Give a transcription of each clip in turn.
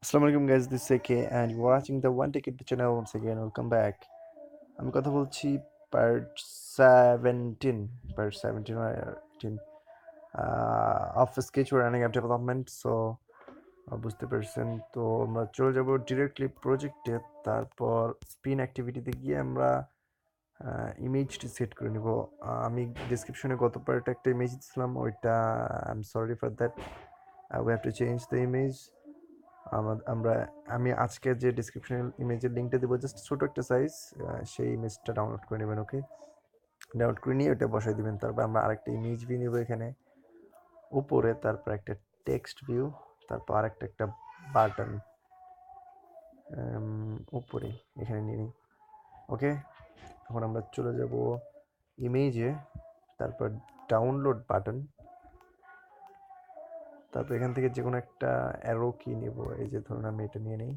Assalamu Alaikum guys, this is AK and you're watching the One Ticket channel once again. Welcome back. আমি কথা বলছি part 17 part 17 or 18 of Sketchware running app development. So বুঝতে পারছেন তো আমরা চলে যাব ডিরেক্টলি প্রজেক্টে, তারপর স্পিন অ্যাক্টিভিটিতে গিয়ে আমরা ইমেজটি সেট করে নিব। আমি ডেসক্রিপশনে গত পার্ট একটা ইমেজ দিয়েছিলাম, ওইটা I am sorry for that, we have to change the image. আমি আজকে যে ডিসক্রিপশনে ইমেজের লিঙ্কটা দেবো, জাস্ট ছোটো একটা সাইজ, সেই ইমেজটা ডাউনলোড করে নেবেন। ওকে, ডাউনলোড করে নিয়ে ওটা বসাই দিবেন। তারপর আমরা আরেকটা ইমেজ ভিউ নেব এখানে উপরে, তারপর একটা টেক্সট ভিউ, তারপর আরেকটা একটা বাটন উপরে এখানে নিয়ে নিই। ওকে, এখন আমরা চলে যাব ইমেজে, তারপর ডাউনলোড বাটন, তারপর এখান থেকে যে কোনো একটা অ্যারো কি নেব, এই যে ধরুন আমি এটা নিয়ে নিই।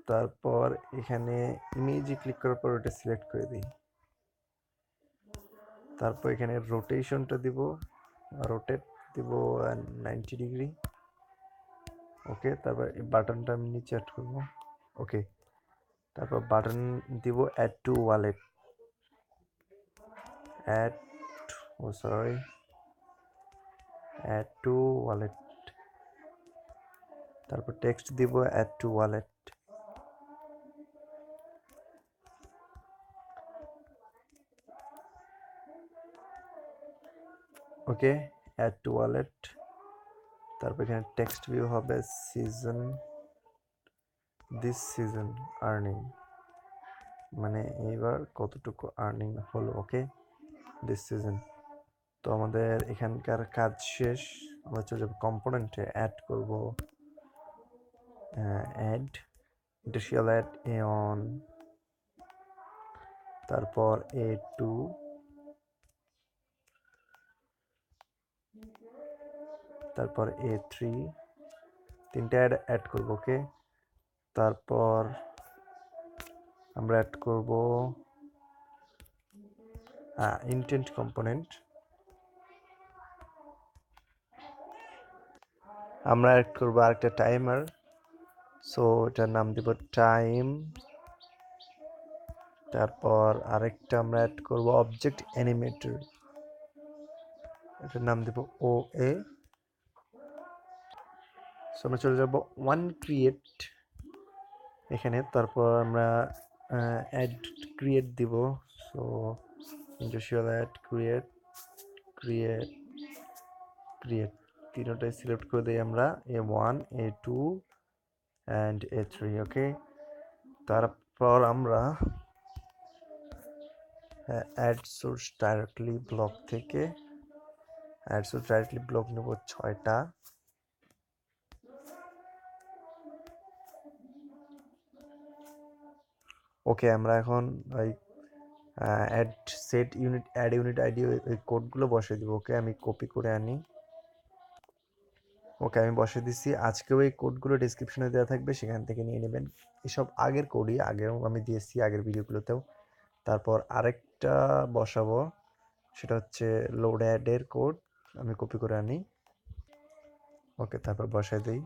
তারপর এখানে ইমেজে ক্লিক করার পর ওটা সিলেক্ট করে দিই। তারপর এখানে রোটেশনটা দিব, রোটেট দিব 90 ডিগ্রি। ওকে, তারপর এই বাটনটা আমি নিচে অ্যাড করব। ওকে, তারপর বাটন দিব add to wallet, add add to wallet. তারপর টেক্সট দিব add to wallet. Okay, add to wallet. তারপর এখানে টেক্সট ভিউ হবে সিজন, দিস সিজন আর্নিং, মানে এইবার কতটুকু আর্নিং হলো। Okay, this season. তো আমাদের এখানকার কাজ শেষ। আমরা চলে যাবো কম্পোনেন্টে, অ্যাড করব ad industrial ad a on, তারপর A2, তারপর A3, তিনটা অ্যাড করব। ওকে, তারপর আমরা অ্যাড করব ইনটেন্ট কম্পোনেন্ট, আমরা অ্যাড করব আরেকটা টাইমার। সো এটার নাম দিব টাইম। তারপর আরেকটা আমরা অ্যাড করব অবজেক্ট অ্যানিমেটর, এটার নাম দিব OA। সো আমরা চলে যাব ওয়ান ক্রিয়েট এখানে, তারপর আমরা অ্যাড ক্রিয়েট দিব। So industrial ad create create create, তিনটাই সিলেক্ট করে দিই আমরা, A1 A2 and A3। Okay, তারপর আমরা অ্যাড সোর্স ডাইরেক্টলি ব্লক থেকে অ্যাড সোর্স ডাইরেক্টলি ব্লক নেব 6টা। ওকে, আমরা এখন ওই ad set unit ad unit ID ওই কোডগুলো বসিয়ে দিব। ওকে, আমি কপি করে আনি। ওকে, আমি বসিয়ে দিচ্ছি। আজকেও এই কোডগুলো ডিসক্রিপশনে দেওয়া থাকবে, সেখান থেকে নিয়ে নেবেন। এসব আগের কোডই, আগেও আমি দিয়েছি আগের ভিডিওগুলোতেও। তারপর আরেকটা বসাবো, সেটা হচ্ছে লোড অ্যাডের কোড, আমি কপি করে আনি। ওকে, তারপর বসাই দিই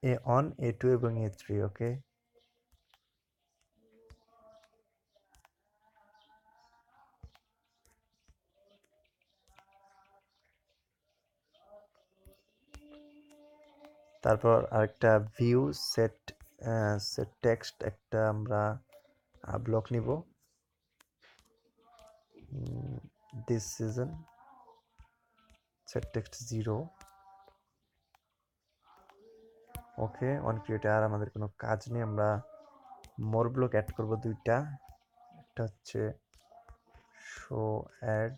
A1 A2 এবং A3। ওকে, তারপর আরেকটা ভিউ সেট সেট টেক্সট একটা আমরা ব্লক নিব, this season set text 0। Okay, on ক্রিয়েটে আর আমাদের কোনো কাজ নেই। আমরা মোর ব্লক অ্যাড করব দুইটা, একটা হচ্ছে শো অ্যাড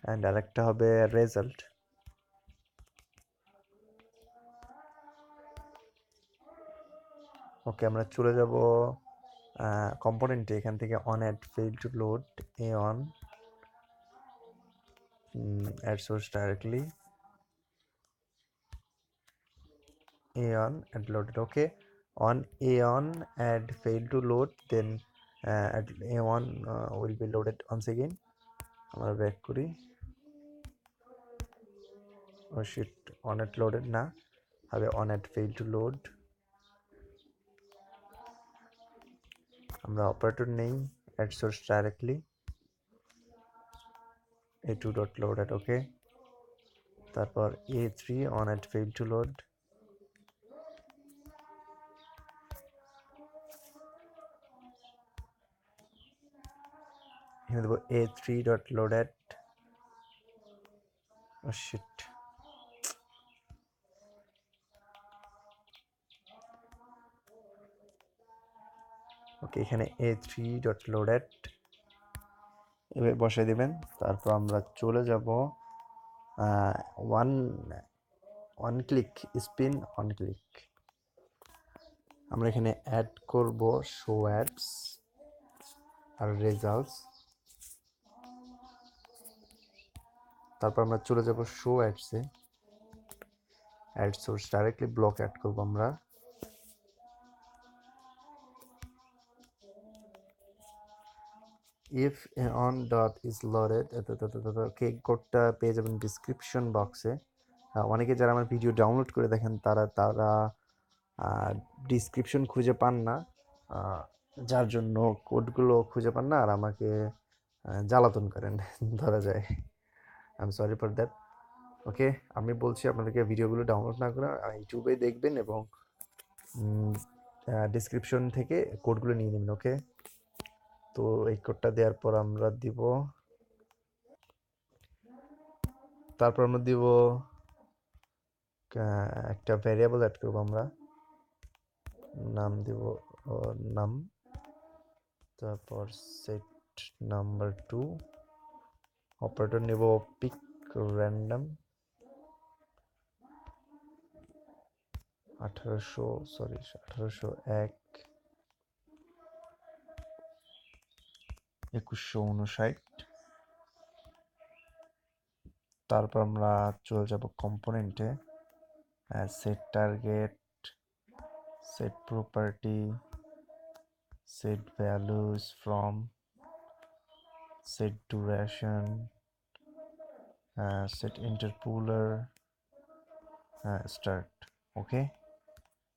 অ্যান্ড আরেকটা হবে রেজাল্ট। ওকে, আমরা চলে যাব কম্পোনেন্টে, এখান থেকে on ad fail to load a on ad source directly A on add loaded. Okay, on A on add fail to load, then A1 will be loaded once again. আমরা back করি। ও sheet, onAd loaded না, হবে onAd failed to load। আমরা operator নেই add source directly a2.loaded, ওকে। তারপর a3 onAd failed to load, এখানে দেবো a3.loaded, ও sheet, ওকে। এখানে a3.loaded এভাবে বসাই দিবেন। তারপর আমরা চলে যাব one one click spin on click. আমরা এখানে অ্যাড করব ShowAds আর রেজাল্টস। তারপর আমরা চলে যাব ShowAds-এ, add source directly block add করব আমরা। If on dot is loaded, okay, কোডটা পেয়ে যাবেন ডিসক্রিপশন বক্সে। অনেকে যারা আমার ভিডিও ডাউনলোড করে দেখেন তারা ডিসক্রিপশন খুঁজে পান না, যার জন্য কোডগুলো খুঁজে পান না আর আমাকে জ্বালাতন করেন ধরা যায়। I am sorry for that. Okay, আমি বলছি আপনাদেরকে ভিডিওগুলো ডাউনলোড না করে ইউটিউবে দেখবেন এবং ডিসক্রিপশন থেকে কোডগুলো নিয়ে নেবেন, ওকে। তো এই কোডটা দেওয়ার পর আমরা দিব, তারপর আমরা দিব একটা ভ্যারিয়েবল অ্যাড করবো আমরা, নাম দিব নাম, তারপর সেট নাম্বার 2, অপারেটর নেব পিক র্যান্ডম 1801 2159। তারপর আমরা চলে যাব কম্পোনেন্টে, set target, set property, set values from, set duration, set interpolator, start, okay.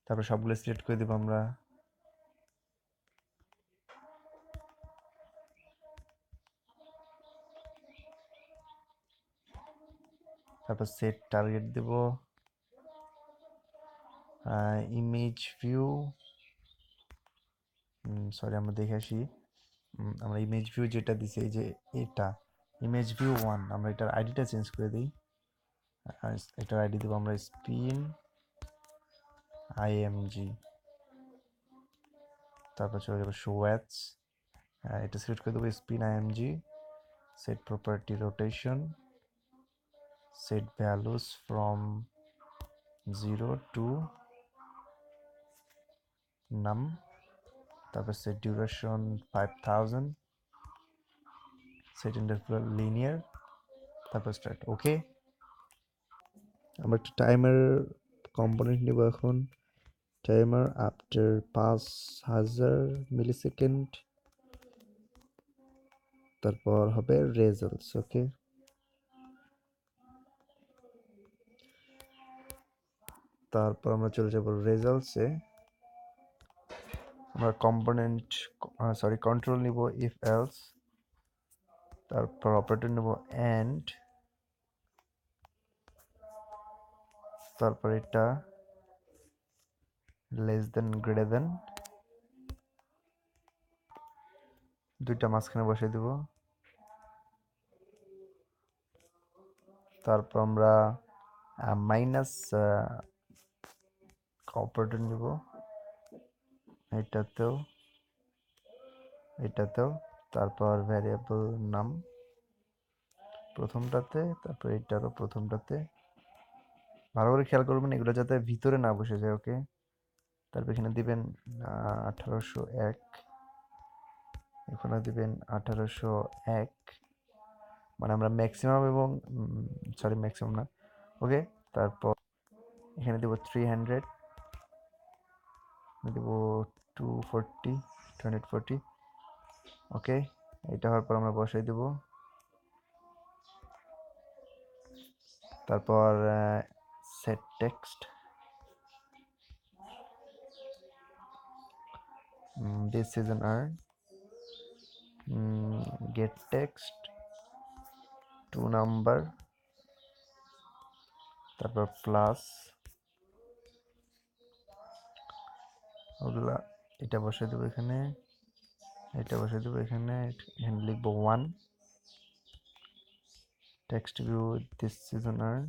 তারপর সবগুলো সিলেক্ট করে দেব আমরা। তারপর সেট টার্গেট দেব, ইমেজ ভিউ, সরি আমরা দেখে আসি। আমরা ইমেজ ভিউ যেটা দিছি এই যে এটা ইমেজ ভিউ 1, আমরা এটার আইডিটা চেঞ্জ করে দিই। এটার আইডি দেবো আমরা স্পিন আইএমজি। তারপর চলে যাবো ShowAds, এটা সিলেক্ট করে দেবো spin IMG, set property rotation, set values from 0 to num, তারপর set duration 5000, set interpret linear, তারপর স্টার্ট, ওকে। আমরা একটা টাইমার কম্পোনেন্ট নেব এখন, টাইমার আফটার 5000 মিলিসেকেন্ড, তারপর হবে রেজাল্টস, ওকে। তারপর আমরা চলে যাব রেজাল্টসে, আমরা কম্পোনেন্ট কন্ট্রোল নিব ইফ এলস, তারপর অপারেটর নেব এন্ড, তারপর এটা লেস দেন গ্রেটার দেন, দুইটা মাঝখানে বসিয়ে দেব। তারপর আমরা মাইনাস অপারেটর নিব এটাতেও এটাতেও, তারপর ভ্যারিয়েবল নাম প্রথমটাতে, তারপর এটারও প্রথমটাতে। ভালো করে খেয়াল করবেন এগুলো যাতে ভিতরে না বসে যায়, ওকে। তারপর এখানে দিবেন 1801, এখানে দিবেন 1801, মানে আমরা ম্যাক্সিমাম এবং ম্যাক্সিমাম না, ওকে। তারপর এখানে দেব 300, দেব 240, ওকে। এটা হওয়ার পর আমরা বসাই দেব তারপর set text, this is an earn, gate text, 2 number, তারপর প্লাস, ওগুলা এটা বসে দেবো এখানে, এটা বসে দেবো এখানে, এখানে লিখবো 1, text view, this is an earn,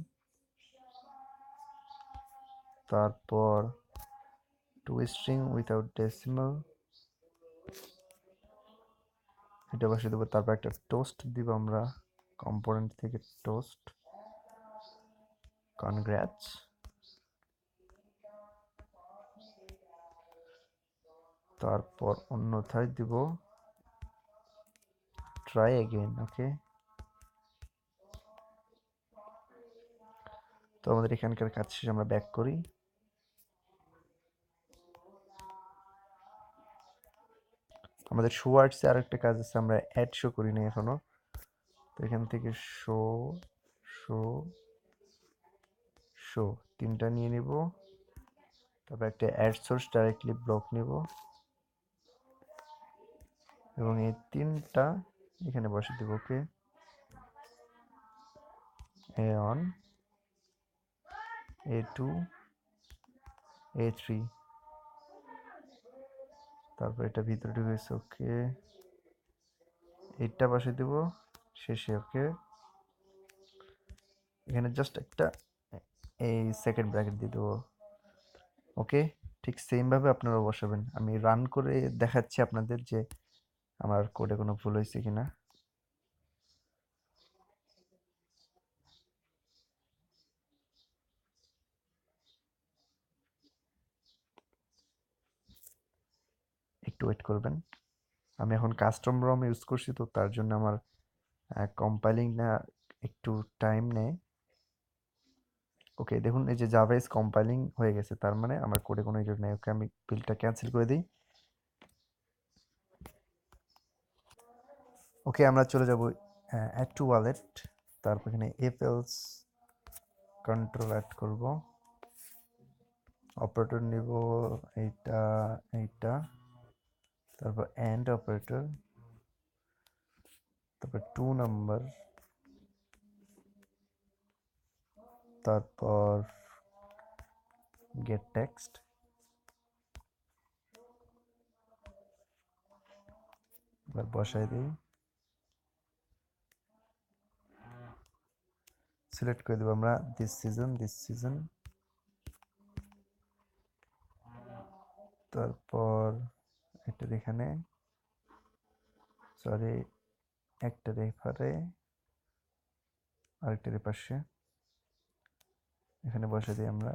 তারপর টু স্ট্রিং উইথাউট ডেসিমাল, এটা বসে দেবো। তারপর একটা টোস্ট দিব আমরা কম্পোনেন্ট থেকে, টোস্ট, কনগ্রাটস, তারপর অন্যথায় দিব ট্রাই এগেইন। ওকে, তো আমাদের এখানকার কাজ শেষ, আমরা ব্যাক করি। আমাদের শো আর্টসে আর একটা কাজ আছে, আমরা অ্যাড শো করি না এখনো, তো এখান থেকে শো, শো, শো তিনটা নিয়ে নিব। তারপর একটা অ্যাড সোর্স ডাইরেক্টলি ব্লক নিব এবং এই তিনটা এখানে বসে দেব। ওকে, A1, A2, A3, তারপর এটা ভিতরে ঢুকেছে। ওকে, এইটা বসে দেব শেষে। ওকে, এখানে জাস্ট একটা এই সেকেন্ড ব্র্যাকেট দিয়ে দেবো। ওকে, ঠিক সেমভাবে আপনারা বসাবেন। আমি রান করে দেখাচ্ছি আপনাদের যে আমার কোডে কোনো ভুল হয়েছে কিনা। একটু ওয়েট করবেন, আমি এখন কাস্টম রম ইউজ করছি, তো তার জন্য আমার কম্পাইলিং না একটু টাইম নেয়। ওকে, দেখুন এই যে জাভা ইজ কম্পাইলিং হয়ে গেছে, তার মানে আমার কোডে কোনো এরর নেই। ওকে, আমি বিলটা ক্যান্সেল করে দিই। ওকে, আমরা চলে যাব অ্যাড টু ওয়ালেট, তারপর এখানে এফ এলস কন্ট্রোল অ্যাড করব, অপারেটর নিব এইটা, এইটা, তারপর এন্ড অপারেটর, তারপর 2 নাম্বার, তারপর গেট টেক্সট, এবার বসাই দিই, সিলেক্ট করে দেবো আমরা দিস সিজন, তারপর এটার এখানে, সরি, একটা রেফারে আরেকটার পাশে এখানে বসে দিই আমরা।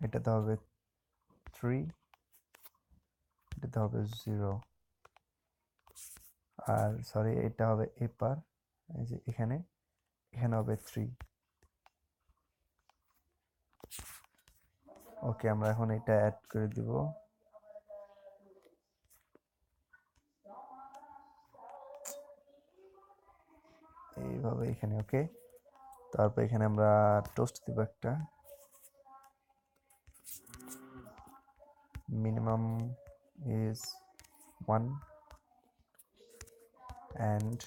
এটাতে হবে 3, এটাতে হবে 0, আর সরি এটা হবে এপার, এই যে এখানে, এখানে হবে 3। ওকে, আমরা এখন এটা অ্যাড করে দিব। এইভাবে এখানে। ওকে, তারপর এখানে আমরা টোস্ট দিব একটা, minimum is 1 and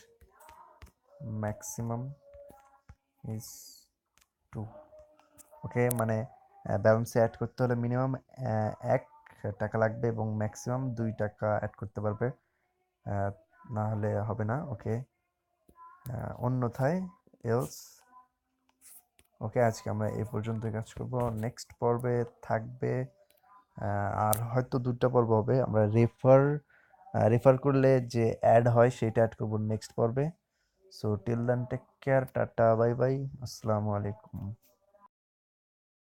maximum is 2। ওকে, মানে ব্যালেন্সে অ্যাড করতে হলে মিনিমাম 1 টাকা লাগবে এবং ম্যাক্সিমাম 2 টাকা অ্যাড করতে পারবে, না হলে হবে না। ওকে, অন্যথায় এলস। ওকে, আজকে আমরা এই পর্যন্ত কাজ করব। নেক্সট পর্বে থাকবে আর হয়তো 2টা পর্ব হবে, আমরা রেফার করলে যে অ্যাড হয় সেটা অ্যাড করব নেক্সট পর্বে। So till then take care, টাটা, বাই বাই, আসসালামু আলাইকুম।